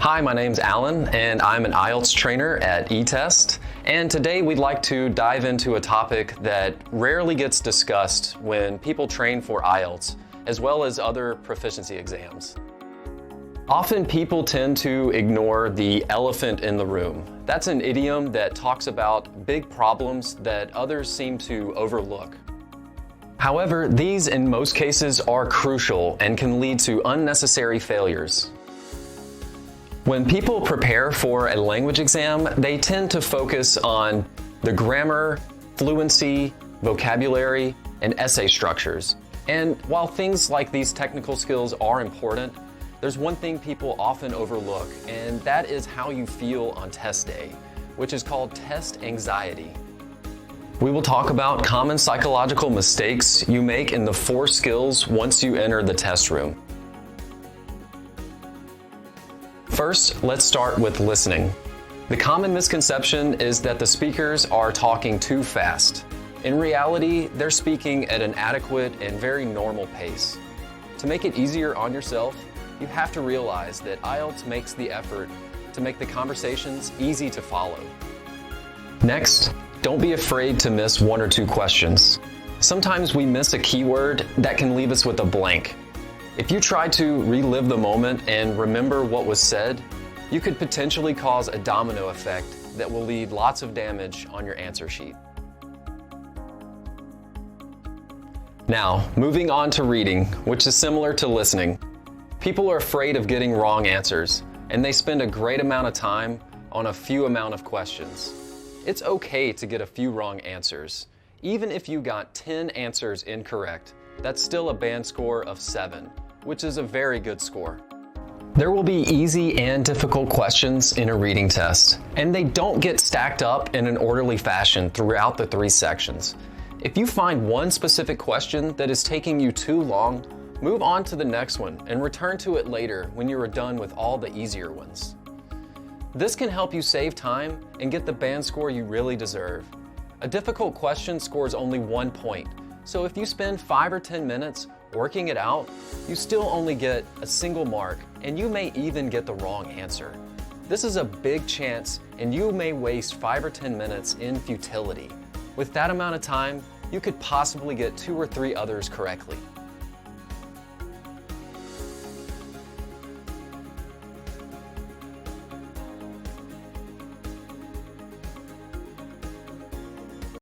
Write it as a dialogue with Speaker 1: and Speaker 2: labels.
Speaker 1: Hi, my name's Alan, and I'm an Ielts trainer at ETEST. And today we'd like to dive into a topic that rarely gets discussed when people train for Ielts, as well as other proficiency exams. Often people tend to ignore the elephant in the room. That's an idiom that talks about big problems that others seem to overlook. However, these in most cases are crucial and can lead to unnecessary failures. When people prepare for a language exam, they tend to focus on the grammar, fluency, vocabulary, and essay structures. And while things like these technical skills are important, there's one thing people often overlook, and that is how you feel on test day, which is called test anxiety. We will talk about common psychological mistakes you make in the 4 skills once you enter the test room. First, let's start with listening. The common misconception is that the speakers are talking too fast. In reality, they're speaking at an adequate and very normal pace. To make it easier on yourself, you have to realize that Ielts makes the effort to make the conversations easy to follow. Next, don't be afraid to miss 1 or 2 questions. Sometimes we miss a keyword that can leave us with a blank. If you try to relive the moment and remember what was said, you could potentially cause a domino effect that will leave lots of damage on your answer sheet. Now, moving on to reading, which is similar to listening. People are afraid of getting wrong answers, and they spend a great amount of time on a few amount of questions. It's okay to get a few wrong answers. Even if you got 10 answers incorrect, that's still a band score of 7, which is a very good score. There will be easy and difficult questions in a reading test, and they don't get stacked up in an orderly fashion throughout the 3 sections. If you find one specific question that is taking you too long, move on to the next one and return to it later when you are done with all the easier ones. This can help you save time and get the band score you really deserve. A difficult question scores only 1 point, so if you spend 5 or 10 minutes working it out, you still only get a single mark, and you may even get the wrong answer. This is a big chance, and you may waste 5 or 10 minutes in futility. With that amount of time, you could possibly get 2 or 3 others correctly.